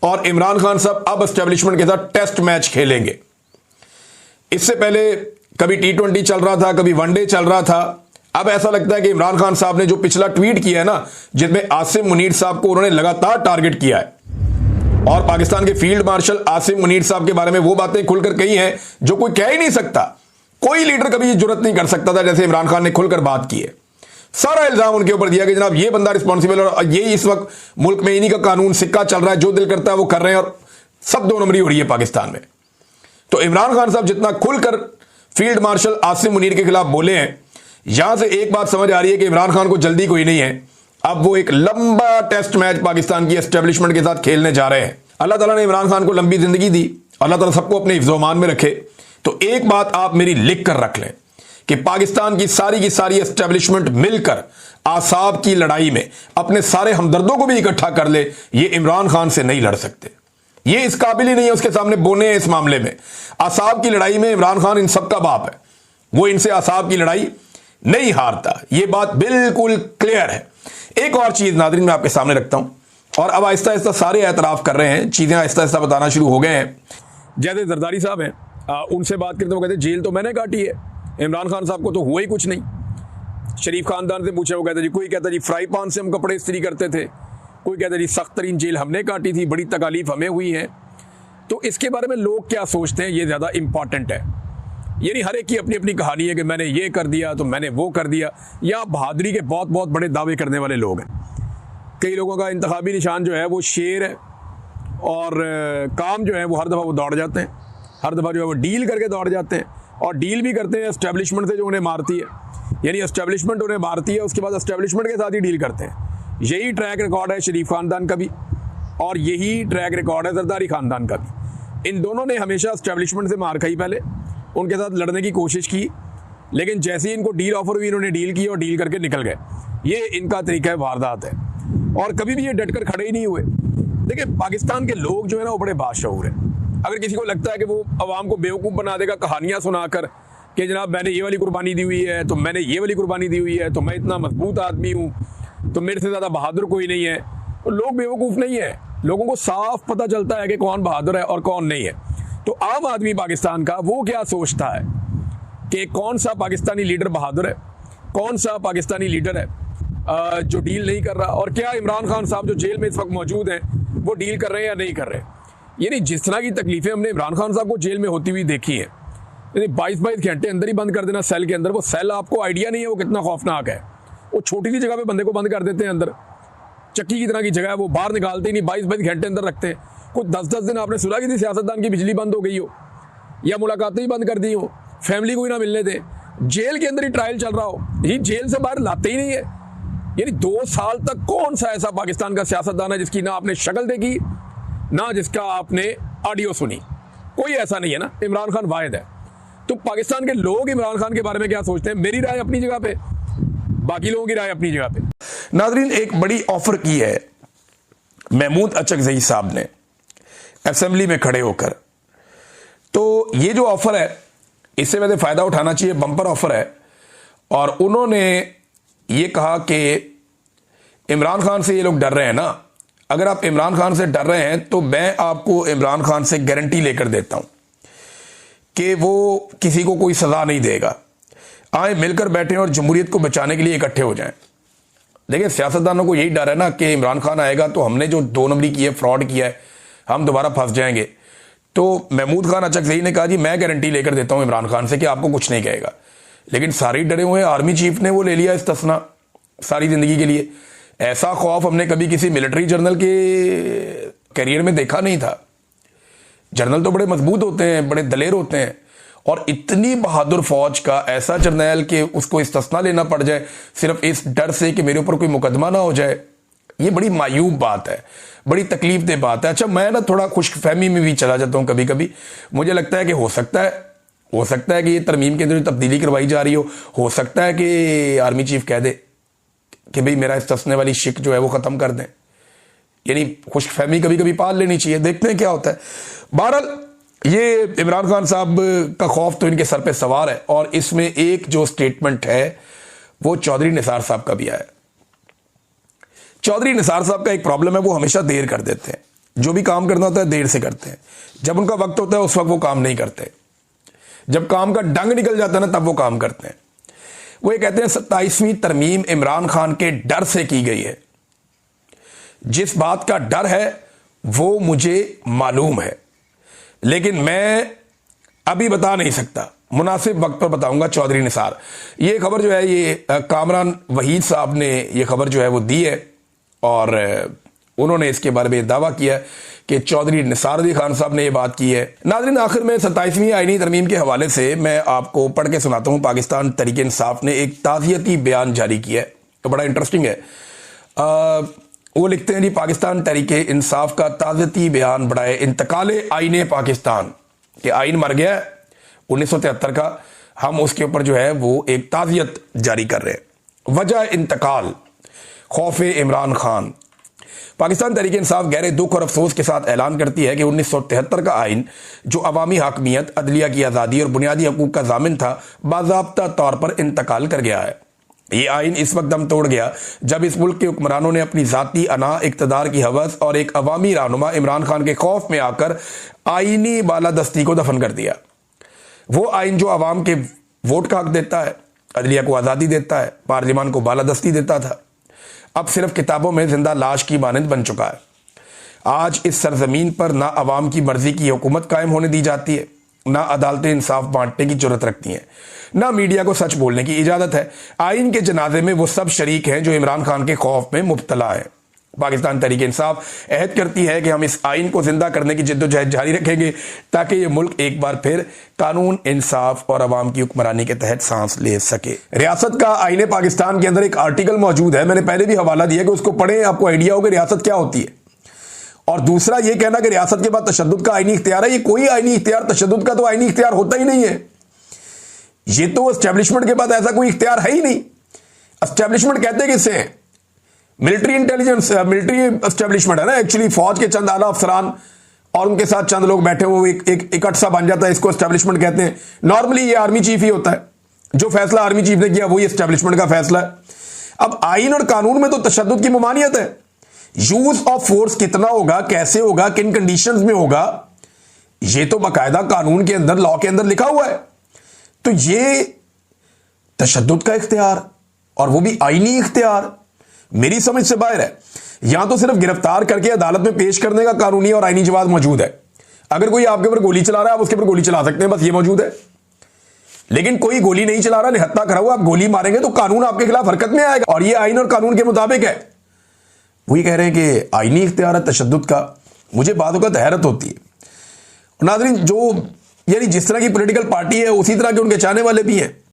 और इमरान खान साहब अब एस्टेब्लिशमेंट के साथ टेस्ट मैच खेलेंगे। इससे पहले कभी T20 चल रहा था, कभी वनडे चल रहा था। अब ऐसा लगता है कि इमरान खान साहब ने जो पिछला ट्वीट किया है ना, जिसमें आसिम मुनीर साहब को उन्होंने लगातार टारगेट किया है और पाकिस्तान के फील्ड मार्शल आसिम मुनीर साहब के बारे में वो बातें खुलकर कही हैं जो कोई कह ही नहीं सकता। कोई लीडर कभी जुर्रत नहीं कर सकता था जैसे इमरान खान ने खुलकर बात की है। सारा इल्जाम उनके ऊपर दिया कि जनाब ये बंदा रिस्पॉन्सिबल है और ये इस वक्त मुल्क में इन्हीं का कानून सिक्का चल रहा है, जो दिल करता है वो कर रहे हैं और सब 2 नंबरी हो रही है पाकिस्तान में। तो इमरान खान साहब जितना खुलकर फील्ड मार्शल आसिम मुनीर के खिलाफ बोले हैं, यहां से एक बात समझ आ रही है कि इमरान खान को जल्दी कोई नहीं है। अब वो एक लंबा टेस्ट मैच पाकिस्तान की एस्टेब्लिशमेंट के साथ खेलने जा रहे हैं। अल्लाह ताला ने इमरान खान को लंबी जिंदगी दी, अल्लाह ताला सबको अपने हिफ्ज़-ओ-अमान में रखे। तो एक बात आप मेरी लिख कर रख लें कि पाकिस्तान की सारी एस्टेब्लिशमेंट मिलकर आसाब की लड़ाई में अपने सारे हमदर्दों को भी इकट्ठा कर ले, ये इमरान खान से नहीं लड़ सकते। ये इस काबिल ही नहीं है उसके सामने बोने हैं इस मामले में। आसाब की लड़ाई में इमरान खान इन सबका बाप है, वो इनसे आसाब की लड़ाई नहीं हारता, ये बात बिल्कुल क्लियर है। एक और चीज नाज़रीन मैं आपके सामने रखता हूं, और अब आहिस्ता आहिस्ता सारे एतराफ कर रहे हैं, चीजें आहिस्ता आहिस्ता बताना शुरू हो गए हैं। जैसे जरदारी साहब हैं, उनसे बात करते वो कहते जेल तो मैंने काटी है, इमरान खान साहब को तो हुआ ही कुछ नहीं। शरीफ खानदान से पूछा, वो कहता जी, कोई कहता जी फ्राई पान से हम कपड़े इस्त्री करते थे, कोई कहता जी सख्त तरीन जेल हमने काटी थी, बड़ी तकालीफ हमें हुई है। तो इसके बारे में लोग क्या सोचते हैं, ये ज़्यादा इंपॉर्टेंट है। यानी हर एक की अपनी अपनी कहानी है कि मैंने ये कर दिया तो मैंने वो कर दिया, या बहादुरी के बहुत बहुत बड़े दावे करने वाले लोग हैं। कई लोगों का इंतखाबी निशान जो है वो शेर है, और काम जो है वो हर दफ़ा वो दौड़ जाते हैं, हर दफ़ा जो है वो डील करके दौड़ जाते हैं, और डील भी करते हैं एस्टेब्लिशमेंट से जो उन्हें मारती है। यानी एस्टेब्लिशमेंट उन्हें मारती है, उसके बाद एस्टेब्लिशमेंट के साथ ही डील करते हैं। यही ट्रैक रिकॉर्ड है शरीफ खानदान का भी, और यही ट्रैक रिकॉर्ड है जरदारी खानदान का भी। इन दोनों ने हमेशा एस्टेब्लिशमेंट से मार खाई, पहले उनके साथ लड़ने की कोशिश की, लेकिन जैसे ही इनको डील ऑफर हुई इन्होंने डील की और डील करके निकल गए। ये इनका तरीका है, वारदात है, और कभी भी ये डटकर खड़े ही नहीं हुए। देखिए पाकिस्तान के लोग जो है ना वो बड़े बाशऊर हैं। अगर किसी को लगता है कि वो अवाम को बेवकूफ़ बना देगा कहानियाँ सुनाकर कि जनाब मैंने ये वाली कुर्बानी दी हुई है, तो मैंने ये वाली कुर्बानी दी हुई है, तो मैं इतना मजबूत आदमी हूँ, तो मेरे से ज़्यादा बहादुर कोई नहीं है, तो लोग बेवकूफ़ नहीं है। लोगों को साफ पता चलता है कि कौन बहादुर है और कौन नहीं है। तो आम आदमी पाकिस्तान का वो क्या सोचता है कि कौन सा पाकिस्तानी लीडर बहादुर है, कौन सा पाकिस्तानी लीडर है जो डील नहीं कर रहा, और क्या इमरान खान साहब जो जेल में इस वक्त मौजूद हैं वो डील कर रहे हैं या नहीं कर रहे। यानी जिस तरह की तकलीफें हमने इमरान खान साहब को जेल में होती हुई देखी हैं, यानी 22-22 घंटे अंदर ही बंद कर देना सेल के अंदर। वो सेल आपको आइडिया नहीं है वो कितना खौफनाक है। वो छोटी सी जगह पे बंदे को बंद कर देते हैं अंदर, चक्की की तरह की जगह है, वो बाहर निकालते ही नहीं, 22-22 घंटे अंदर रखते हैं। कुछ 10-10 दिन आपने सुना कि सियासतदान की बिजली बंद हो गई हो या मुलाकातें ही बंद कर दी हो, फैमिली को ही ना मिलने दें, जेल के अंदर ही ट्रायल चल रहा हो, ये जेल से बाहर लाते ही नहीं है। यानी 2 साल तक कौन सा ऐसा पाकिस्तान का सियासतदान है जिसकी ना आपने शक्ल देखी ना जिसका आपने ऑडियो सुनी, कोई ऐसा नहीं है ना। इमरान खान वाहिद है। तो पाकिस्तान के लोग इमरान खान के बारे में क्या सोचते हैं, मेरी राय अपनी जगह पे, बाकी लोगों की राय अपनी जगह पे। नाजरीन एक बड़ी ऑफर की है महमूद अचकजई साहब ने असेंबली में खड़े होकर। तो ये जो ऑफर है इससे वैसे फायदा उठाना चाहिए, बम्पर ऑफर है। और उन्होंने ये कहा कि इमरान खान से ये लोग डर रहे हैं ना, अगर आप इमरान खान से डर रहे हैं तो मैं आपको इमरान खान से गारंटी लेकर देता हूं कि वो किसी को कोई सजा नहीं देगा। आए मिलकर बैठे और जमहूरियत को बचाने के लिए इकट्ठे हो जाएं। देखिए सियासतदानों को यही डर है ना कि इमरान खान आएगा तो हमने जो 2 नंबरी की है, फ्रॉड किया है, हम दोबारा फंस जाएंगे। तो महमूद खान अचकजई ने कहा जी मैं गारंटी लेकर देता हूं इमरान खान से कि आपको कुछ नहीं कहेगा। लेकिन सारे डरे हुए आर्मी चीफ ने वो ले लिया इस्तिस्ना सारी जिंदगी के लिए। ऐसा खौफ हमने कभी किसी मिलिट्री जनरल के करियर में देखा नहीं था। जनरल तो बड़े मजबूत होते हैं, बड़े दलेर होते हैं, और इतनी बहादुर फौज का ऐसा जर्नैल कि उसको इस्तिस्ना लेना पड़ जाए सिर्फ इस डर से कि मेरे ऊपर कोई मुकदमा ना हो जाए, ये बड़ी मायूब बात है, बड़ी तकलीफ दे बात है। अच्छा मैं ना थोड़ा खुशफहमी में भी चला जाता हूं कभी कभी। मुझे लगता है कि हो सकता है कि ये तरमीम के अंदर तब्दीली करवाई जा रही हो सकता है कि आर्मी चीफ कह दे कि भाई मेरा इस्तिस्ने वाली शिक जो है वो खत्म कर दें। यानी खुशफहमी कभी कभी पाल लेनी चाहिए, देखते हैं क्या होता है। बहरहाल ये इमरान खान साहब का खौफ तो इनके सर पे सवार है, और इसमें एक जो स्टेटमेंट है वो चौधरी निसार साहब का भी आया। चौधरी निसार साहब का एक प्रॉब्लम है, वो हमेशा देर कर देते हैं। जो भी काम करना होता है देर से करते हैं, जब उनका वक्त होता है उस वक्त वो काम नहीं करते, जब काम का डंग निकल जाता है ना तब वो काम करते हैं। वो ये कहते हैं 27वीं तरमीम इमरान खान के डर से की गई है। जिस बात का डर है वो मुझे मालूम है, लेकिन मैं अभी बता नहीं सकता, मुनासिब वक्त पर बताऊंगा। चौधरी निसार, ये खबर जो है ये कामरान वहीद साहब ने ये खबर जो है वो दी है और उन्होंने इसके बारे में दावा किया कि चौधरी निसार अली खान साहब ने ये बात की है। नाज़रीन, आखिर में 27वीं आईनी तरमीम के हवाले से मैं आपको पढ़ के सुनाता हूँ। पाकिस्तान तहरीक इंसाफ ने एक ताज़ियती बयान जारी किया है, तो बड़ा इंटरेस्टिंग है। वो लिखते हैं जी, पाकिस्तान तहरीक इंसाफ का ताज़ियती बयान बढ़ाए इंतकाल आईने पाकिस्तान के आइन मर गया 1973 का, हम उसके ऊपर जो है वो एक ताज़ियत जारी कर रहे हैं। वजह इंतकाल खौफ इमरान खान। पाकिस्तान तहरीक इंसाफ गहरे दुख और अफसोस के साथ ऐलान करती है कि 1973 का आइन जो अवामी हाकमियत, अदलिया की आज़ादी और बुनियादी हकूक का जामिन था, बाज़ाब्ता तौर पर इंतकाल कर गया है। ये आइन इस वक्त दम तोड़ गया जब इस मुल्क के हुक्मरानों ने अपनी जाती अना, इक्तदार की हवस और एक अवामी रहनुमा इमरान खान के खौफ में आकर आईनी बालादस्ती को दफन कर दिया। वो आइन जो अवाम के वोट का हक देता है, अदलिया को आज़ादी देता है, पार्लियामान को बालादस्ती देता था, अब सिर्फ किताबों में जिंदा लाश की मानंद बन चुका है। आज इस सरजमीन पर ना अवाम की मर्जी की हुकूमत कायम होने दी जाती है, ना अदालतें इंसाफ बांटने की जरूरत रखती हैं, ना मीडिया को सच बोलने की इजाजत है। आइन के जनाजे में वो सब शरीक हैं जो इमरान खान के खौफ में मुब्तला है। पाकिस्तान तहरीक इंसाफ अहद करती है कि हम इस आइन को जिंदा करने की जिद्दोजहद जारी रखेंगे ताकि ये मुल्क एक बार फिर कानून, इंसाफ और अवाम की हुक्मरानी के तहत सांस ले सके। रियासत का आईने पाकिस्तान के अंदर एक आर्टिकल मौजूद है, मैंने पहले भी हवाला दिया कि उसको पढ़ें, आपको आइडिया हो कि रियासत क्या होती है। और दूसरा ये कहना कि रियासत के बाद तशद्दुद का आईनी इख्तियार है, ये कोई आईनी इख्तियार, तशद्दुद का तो आईनी इख्तियार होता ही नहीं है। ये तो एस्टेब्लिशमेंट के बाद ऐसा कोई इख्तियार है ही नहीं। एस्टेब्लिशमेंट कहते किससे हैं? मिलिट्री इंटेलिजेंस, मिलिट्री एस्टेब्लिशमेंट है ना एक्चुअली। फौज के चंद आला अफसरान और उनके साथ चंद लोग बैठे हुए एक इकट्ठ सा बन जाता है, इसको एस्टेब्लिशमेंट कहते हैं। नॉर्मली ये आर्मी चीफ ही होता है, जो फैसला आर्मी चीफ ने किया वही एस्टेब्लिशमेंट का फैसला है। अब आइन और कानून में तो तशद्दुद की ममानियत है। यूज ऑफ फोर्स कितना होगा, कैसे होगा, किन कंडीशंस में होगा, ये तो बाकायदा कानून के अंदर, लॉ के अंदर लिखा हुआ है। तो ये तशद्दुद का इख्तियार और वो भी आईनी इख्तियार मेरी समझ से बाहर है। यहां तो सिर्फ गिरफ्तार करके अदालत में पेश करने का कानूनी और आईनी जवाब मौजूद है। अगर कोई आपके ऊपर गोली चला रहा है आप उसके ऊपर गोली चला सकते हैं, बस ये मौजूद है। लेकिन कोई गोली नहीं चला रहा, निहत्था करा हुआ, आप गोली मारेंगे तो कानून आपके खिलाफ हरकत में आएगा और ये आइन और कानून के मुताबिक है। वही कह रहे हैं कि आईनी इख्तियार है तशद्दुद का। मुझे बात वक्त हैरत होती है। नाज़रीन, जो यानी जिस तरह की पॉलिटिकल पार्टी है उसी तरह के उनके चाहने वाले भी हैं।